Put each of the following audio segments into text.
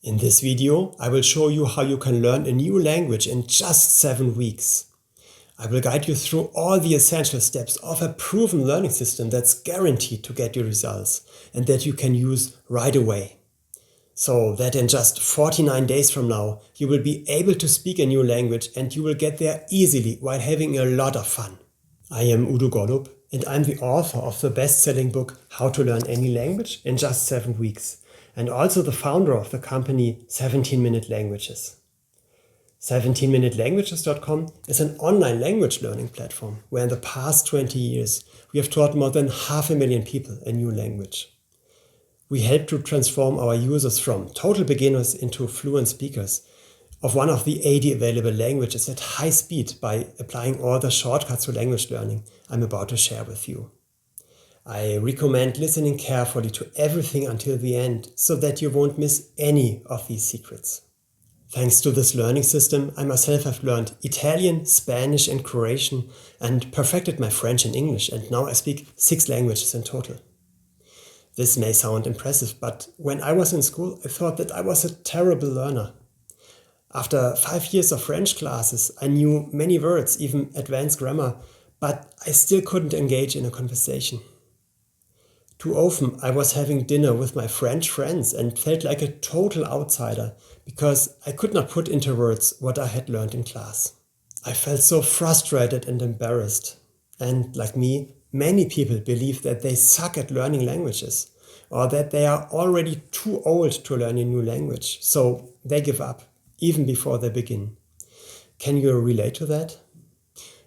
In this video, I will show you how you can learn a new language in just 7 weeks. I will guide you through all the essential steps of a proven learning system that's guaranteed to get you results and that you can use right away. So that in just 49 days from now, you will be able to speak a new language and you will get there easily while having a lot of fun. I am Udo Golub and I'm the author of the best-selling book How to Learn Any Language in Just 7 Weeks and also the founder of the company 17 Minute Languages. 17minutelanguages.com is an online language learning platform where in the past 20 years we have taught more than 500,000 people a new language. We help to transform our users from total beginners into fluent speakers of one of the 80 available languages at high speed by applying all the shortcuts to language learning I'm about to share with you. I recommend listening carefully to everything until the end so that you won't miss any of these secrets. Thanks to this learning system, I myself have learned Italian, Spanish and Croatian and perfected my French and English, and now I speak 6 languages in total. This may sound impressive, but when I was in school, I thought that I was a terrible learner. After 5 years of French classes, I knew many words, even advanced grammar, but I still couldn't engage in a conversation. Too often I was having dinner with my French friends and felt like a total outsider because I could not put into words what I had learned in class. I felt so frustrated and embarrassed. And like me, many people believe that they suck at learning languages or that they are already too old to learn a new language, so they give up even before they begin. Can you relate to that?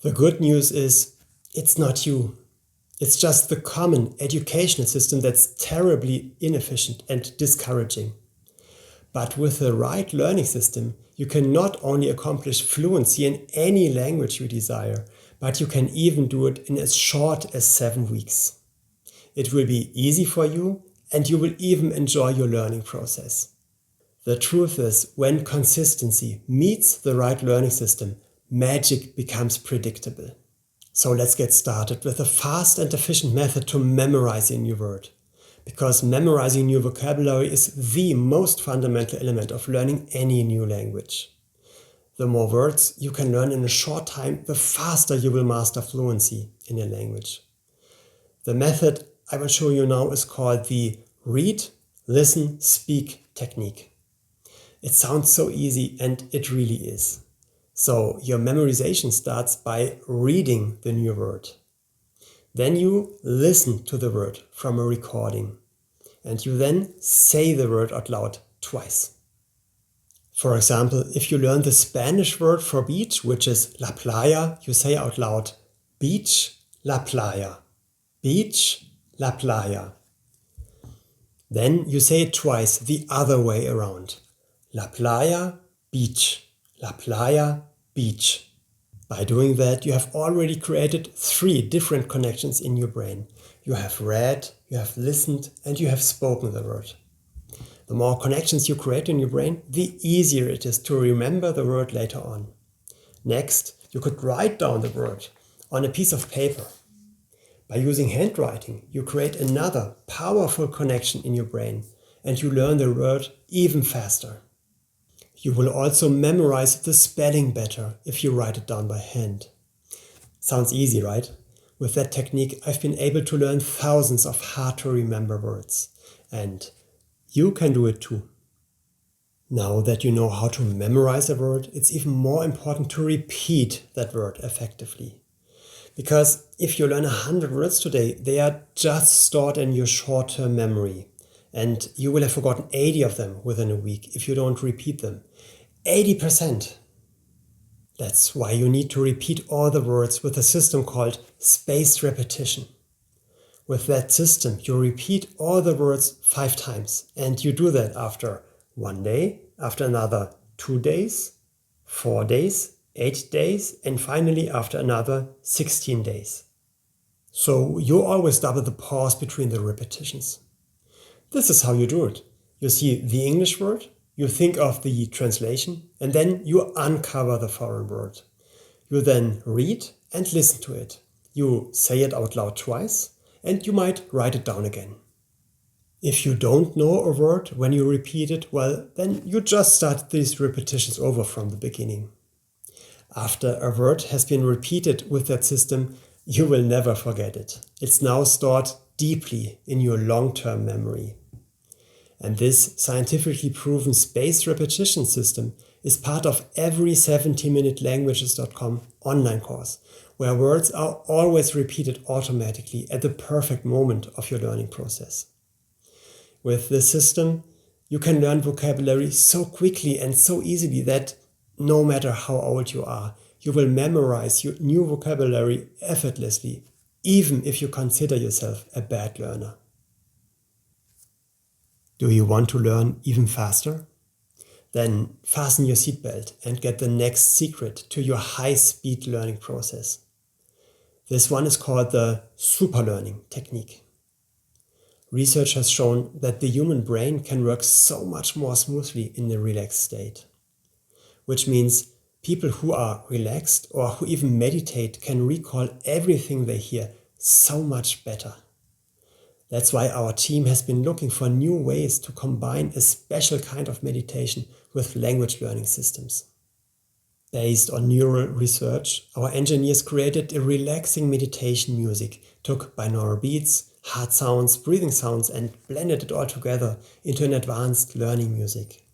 The good news is it's not you. It's just the common educational system that's terribly inefficient and discouraging. But with the right learning system, you can not only accomplish fluency in any language you desire, but you can even do it in as short as 7 weeks. It will be easy for you and you will even enjoy your learning process. The truth is, when consistency meets the right learning system, magic becomes predictable. So let's get started with a fast and efficient method to memorize a new word. Because memorizing new vocabulary is the most fundamental element of learning any new language. The more words you can learn in a short time, the faster you will master fluency in a language. The method I will show you now is called the read, listen, speak technique. It sounds so easy and it really is. So your memorization starts by reading the new word. Then you listen to the word from a recording. And you then say the word out loud twice. For example, if you learn the Spanish word for beach, which is la playa, you say out loud, beach, la playa. Beach, la playa. Then you say it twice the other way around. La playa, beach. La playa, beach. By doing that, you have already created 3 different connections in your brain. You have read, you have listened, and you have spoken the word. The more connections you create in your brain, the easier it is to remember the word later on. Next, you could write down the word on a piece of paper. By using handwriting, you create another powerful connection in your brain, and you learn the word even faster. You will also memorize the spelling better if you write it down by hand. Sounds easy, right? With that technique, I've been able to learn thousands of hard-to-remember words. And you can do it too. Now that you know how to memorize a word, it's even more important to repeat that word effectively. Because if you learn 100 words today, they are just stored in your short-term memory. And you will have forgotten 80 of them within a week if you don't repeat them. 80%. That's why you need to repeat all the words with a system called spaced repetition. With that system, you repeat all the words 5 times, and you do that after 1 day, after another 2 days, 4 days, 8 days, and finally after another 16 days. So you always double the pause between the repetitions. This is how you do it. You see the English word, you think of the translation, and then you uncover the foreign word. You then read and listen to it. You say it out loud twice, and you might write it down again. If you don't know a word when you repeat it, well, then you just start these repetitions over from the beginning. After a word has been repeated with that system, you will never forget it. It's now stored deeply in your long-term memory. And this scientifically proven spaced repetition system is part of every 70minutelanguages.com online course, where words are always repeated automatically at the perfect moment of your learning process. With this system, you can learn vocabulary so quickly and so easily that no matter how old you are, you will memorize your new vocabulary effortlessly, even if you consider yourself a bad learner. Do you want to learn even faster? Then fasten your seatbelt and get the next secret to your high-speed learning process. This one is called the superlearning technique. Research has shown that the human brain can work so much more smoothly in a relaxed state, which means people who are relaxed or who even meditate can recall everything they hear so much better. That's why our team has been looking for new ways to combine a special kind of meditation with language learning systems. Based on neural research, our engineers created a relaxing meditation music, took binaural beats, heart sounds, breathing sounds, and blended it all together into an advanced learning music.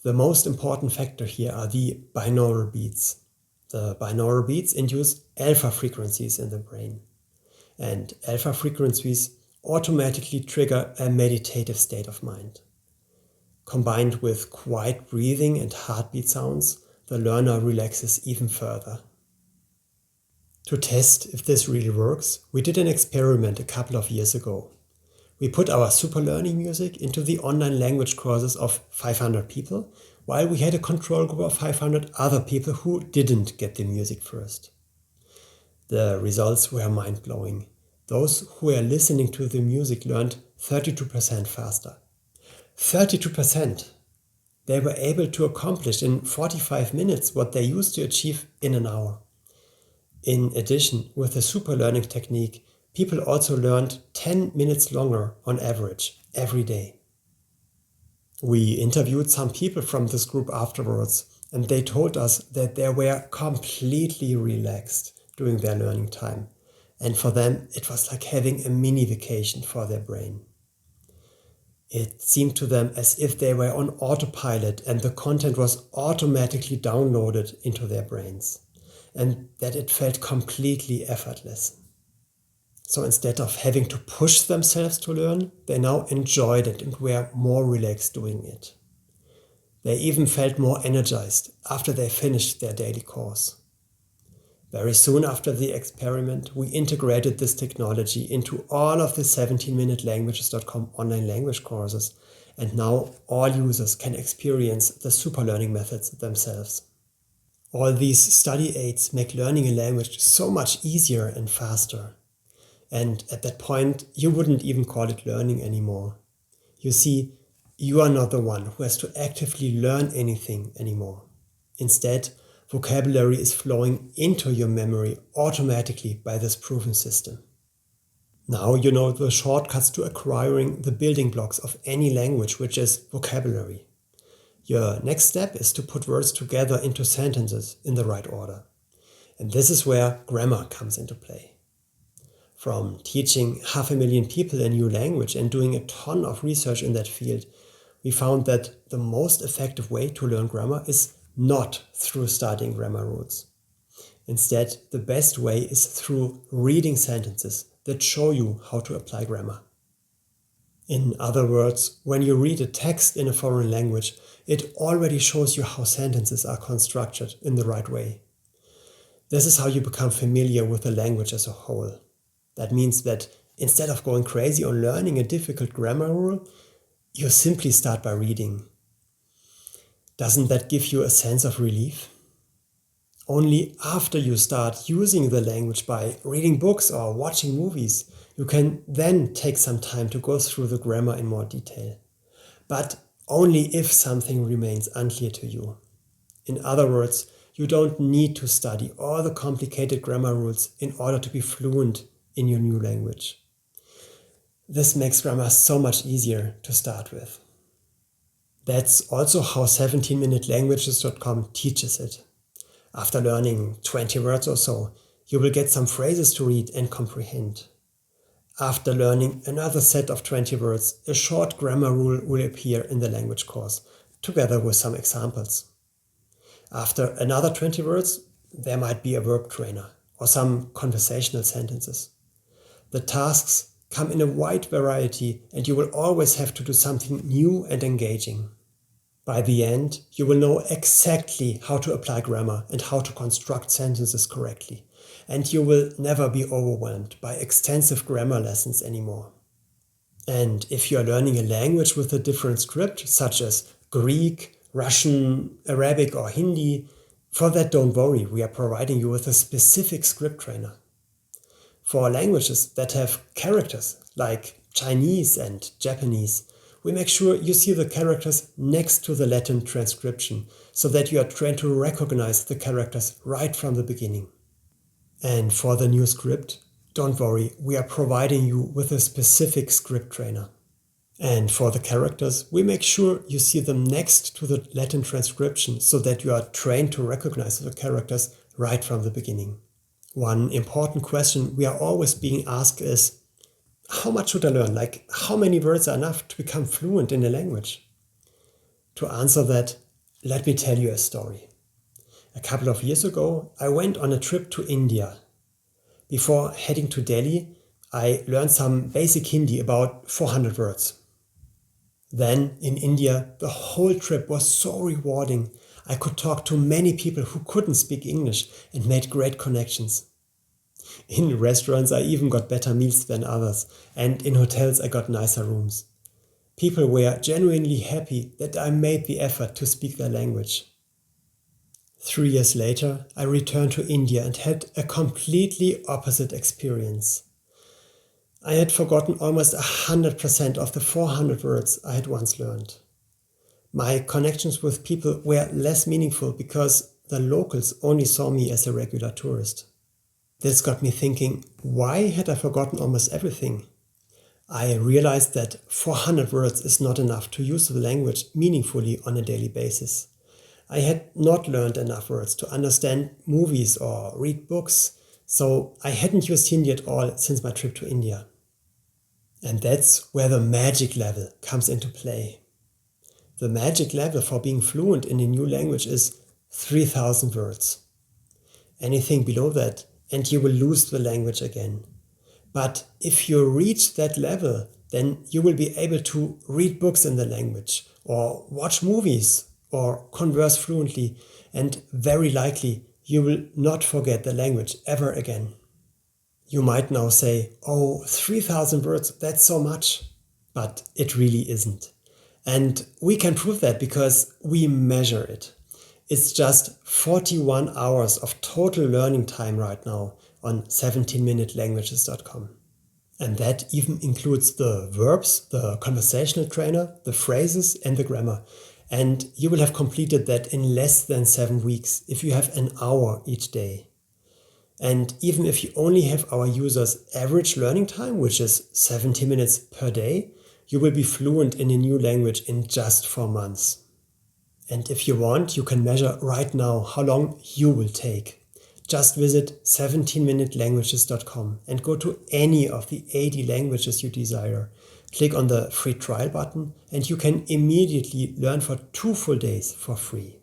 The most important factor here are the binaural beats. The binaural beats induce alpha frequencies in the brain, and alpha frequencies automatically trigger a meditative state of mind. Combined with quiet breathing and heartbeat sounds, the learner relaxes even further. To test if this really works, we did an experiment a couple of years ago. We put our superlearning music into the online language courses of 500 people, while we had a control group of 500 other people who didn't get the music first. The results were mind-blowing. Those who were listening to the music learned 32% faster. 32%! They were able to accomplish in 45 minutes what they used to achieve in an hour. In addition, with the superlearning technique, people also learned 10 minutes longer on average every day. We interviewed some people from this group afterwards, and they told us that they were completely relaxed during their learning time. And for them, it was like having a mini vacation for their brain. It seemed to them as if they were on autopilot and the content was automatically downloaded into their brains, and that it felt completely effortless. So instead of having to push themselves to learn, they now enjoyed it and were more relaxed doing it. They even felt more energized after they finished their daily course. Very soon after the experiment, we integrated this technology into all of the 17minutelanguages.com online language courses, and now all users can experience the superlearning methods themselves. All these study aids make learning a language so much easier and faster. And at that point, you wouldn't even call it learning anymore. You see, you are not the one who has to actively learn anything anymore. Instead, vocabulary is flowing into your memory automatically by this proven system. Now you know the shortcuts to acquiring the building blocks of any language, which is vocabulary. Your next step is to put words together into sentences in the right order. And this is where grammar comes into play. From teaching 500,000 people a new language and doing a ton of research in that field, we found that the most effective way to learn grammar is not through studying grammar rules. Instead, the best way is through reading sentences that show you how to apply grammar. In other words, when you read a text in a foreign language, it already shows you how sentences are constructed in the right way. This is how you become familiar with the language as a whole. That means that instead of going crazy on learning a difficult grammar rule, you simply start by reading. Doesn't that give you a sense of relief? Only after you start using the language by reading books or watching movies, you can then take some time to go through the grammar in more detail. But only if something remains unclear to you. In other words, you don't need to study all the complicated grammar rules in order to be fluent in your new language. This makes grammar so much easier to start with. That's also how 17minutelanguages.com teaches it. After learning 20 words or so, you will get some phrases to read and comprehend. After learning another set of 20 words, a short grammar rule will appear in the language course, together with some examples. After another 20 words, there might be a verb trainer or some conversational sentences. The tasks come in a wide variety, and you will always have to do something new and engaging. By the end, you will know exactly how to apply grammar and how to construct sentences correctly, and you will never be overwhelmed by extensive grammar lessons anymore. And if you are learning a language with a different script, such as Greek, Russian, Arabic or Hindi, for that don't worry, we are providing you with a specific script trainer. For languages that have characters, like Chinese and Japanese, we make sure you see the characters next to the Latin transcription, so that you are trained to recognize the characters right from the beginning. And for the new script, don't worry, we are providing you with a specific script trainer. And for the characters, we make sure you see them next to the Latin transcription, so that you are trained to recognize the characters right from the beginning. One important question we are always being asked is, how much should I learn? Like, how many words are enough to become fluent in a language? To answer that, let me tell you a story. A couple of years ago, I went on a trip to India. Before heading to Delhi, I learned some basic Hindi, about 400 words. Then, in India, the whole trip was so rewarding. I could talk to many people who couldn't speak English and made great connections. In restaurants, I even got better meals than others, and in hotels I got nicer rooms. People were genuinely happy that I made the effort to speak their language. 3 years later, I returned to India and had a completely opposite experience. I had forgotten almost 100% of the 400 words I had once learned. My connections with people were less meaningful because the locals only saw me as a regular tourist. This got me thinking, why had I forgotten almost everything? I realized that 400 words is not enough to use the language meaningfully on a daily basis. I had not learned enough words to understand movies or read books, so I hadn't used Hindi at all since my trip to India. And that's where the magic level comes into play. The magic level for being fluent in a new language is 3,000 words. Anything below that, and you will lose the language again. But if you reach that level, then you will be able to read books in the language, or watch movies, or converse fluently, and very likely you will not forget the language ever again. You might now say, oh, 3,000 words, that's so much. But it really isn't. And we can prove that because we measure it. It's just 41 hours of total learning time right now on 17minutelanguages.com. And that even includes the verbs, the conversational trainer, the phrases and the grammar. And you will have completed that in less than 7 weeks if you have an hour each day. And even if you only have our users' average learning time, which is 70 minutes per day, you will be fluent in a new language in just 4 months. And if you want, you can measure right now how long you will take. Just visit 17minutelanguages.com and go to any of the 80 languages you desire. Click on the free trial button and you can immediately learn for 2 full days for free.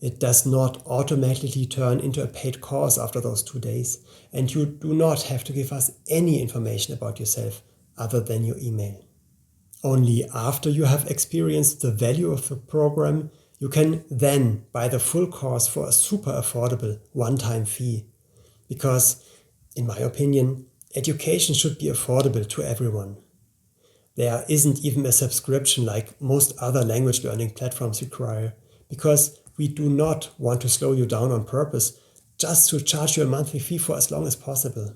It does not automatically turn into a paid course after those 2 days, and you do not have to give us any information about yourself other than your email. Only after you have experienced the value of the program, you can then buy the full course for a super affordable one-time fee. Because, in my opinion, education should be affordable to everyone. There isn't even a subscription like most other language learning platforms require, because we do not want to slow you down on purpose just to charge you a monthly fee for as long as possible.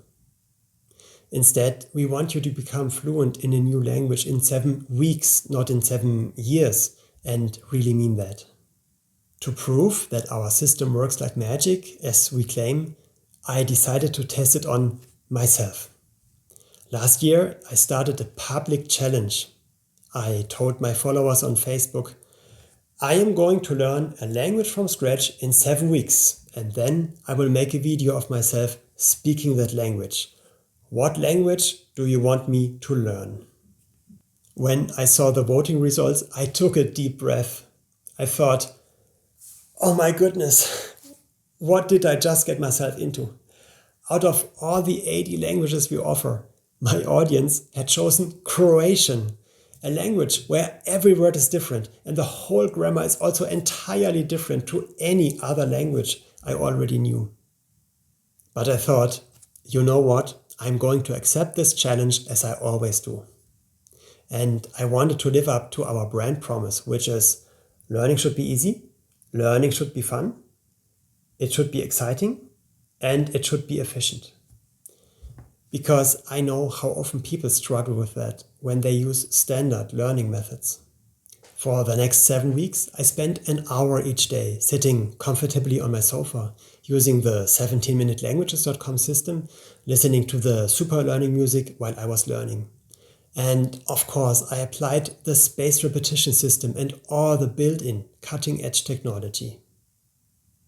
Instead, we want you to become fluent in a new language in 7 weeks, not in 7 years, and really mean that. To prove that our system works like magic, as we claim, I decided to test it on myself. Last year, I started a public challenge. I told my followers on Facebook, I am going to learn a language from scratch in 7 weeks, and then I will make a video of myself speaking that language. What language do you want me to learn? When I saw the voting results, I took a deep breath. I thought, oh my goodness, what did I just get myself into? Out of all the 80 languages we offer, my audience had chosen Croatian, a language where every word is different and the whole grammar is also entirely different to any other language I already knew. But I thought, you know what? I'm going to accept this challenge as I always do. And I wanted to live up to our brand promise, which is learning should be easy, learning should be fun, it should be exciting, and it should be efficient. Because I know how often people struggle with that when they use standard learning methods. For the next 7 weeks, I spent an hour each day sitting comfortably on my sofa, using the 17minutelanguages.com system, listening to the super learning music while I was learning. And of course, I applied the spaced repetition system and all the built-in cutting-edge technology.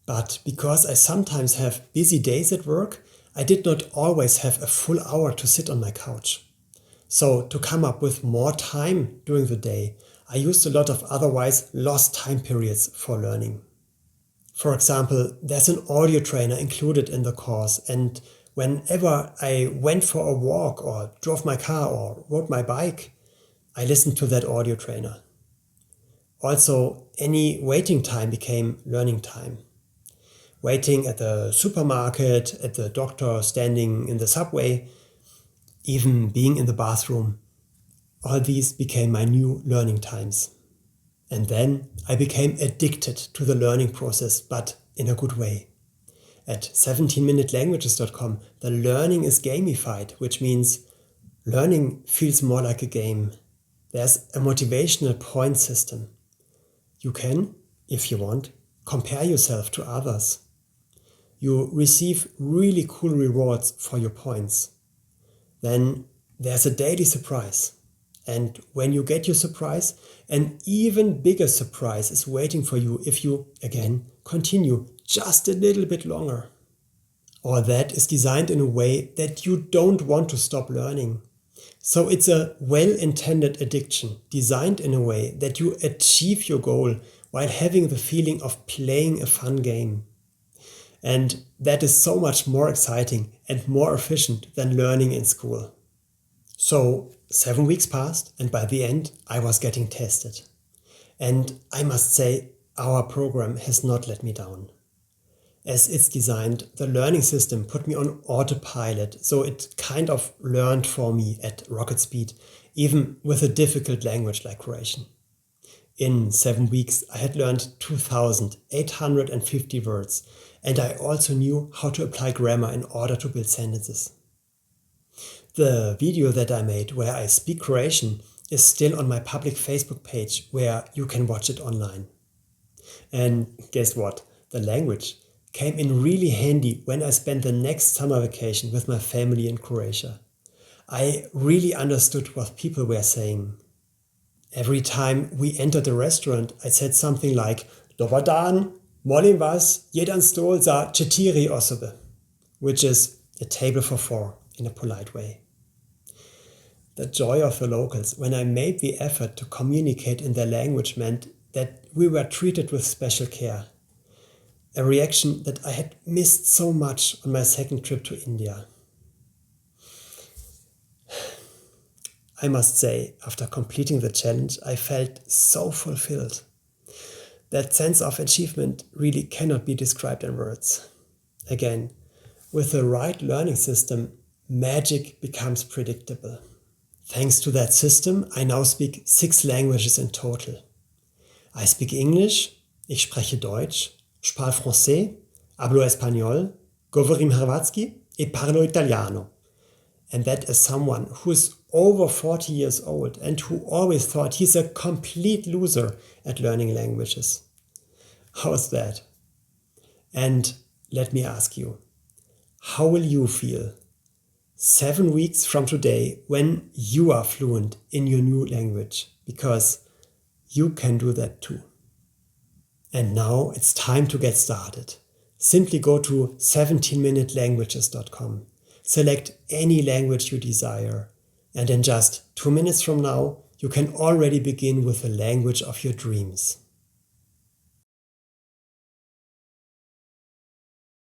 But because I sometimes have busy days at work, I did not always have a full hour to sit on my couch. So to come up with more time during the day, I used a lot of otherwise lost time periods for learning. For example, there's an audio trainer included in the course, and whenever I went for a walk or drove my car or rode my bike, I listened to that audio trainer. Also, any waiting time became learning time. Waiting at the supermarket, at the doctor, standing in the subway, even being in the bathroom. All these became my new learning times. And then I became addicted to the learning process, but in a good way. At 17minutelanguages.com, the learning is gamified, which means learning feels more like a game. There's a motivational point system. You can, if you want, compare yourself to others. You receive really cool rewards for your points. Then there's a daily surprise. And when you get your surprise, an even bigger surprise is waiting for you if you, again, continue just a little bit longer. All that is designed in a way that you don't want to stop learning. So it's a well-intended addiction, designed in a way that you achieve your goal while having the feeling of playing a fun game. And that is so much more exciting and more efficient than learning in school. So 7 weeks passed, and by the end I was getting tested. And I must say, our program has not let me down. As it's designed, the learning system put me on autopilot, so it kind of learned for me at rocket speed, even with a difficult language like Croatian. In 7 weeks, I had learned 2,850 words, and I also knew how to apply grammar in order to build sentences. The video that I made where I speak Croatian is still on my public Facebook page where you can watch it online. And guess what? The language came in really handy when I spent the next summer vacation with my family in Croatia. I really understood what people were saying. Every time we entered a restaurant, I said something like, Dobar dan, molim vas, jedan stol za 4 osobe, which is a table for 4 in a polite way. The joy of the locals when I made the effort to communicate in their language meant that we were treated with special care. A reaction that I had missed so much on my second trip to India. I must say, after completing the challenge, I felt so fulfilled. That sense of achievement really cannot be described in words. Again, with the right learning system, magic becomes predictable. Thanks to that system, I now speak 6 languages in total. I speak English, ich spreche Deutsch, parlo français, hablo español, govorim hrvatski e parlo italiano. And that is someone who is over 40 years old and who always thought he's a complete loser at learning languages. How's that? And let me ask you, how will you feel 7 weeks from today when you are fluent in your new language, because you can do that too. And now it's time to get started. Simply go to 17minutelanguages.com. Select any language you desire, and in just 2 minutes from now, you can already begin with the language of your dreams.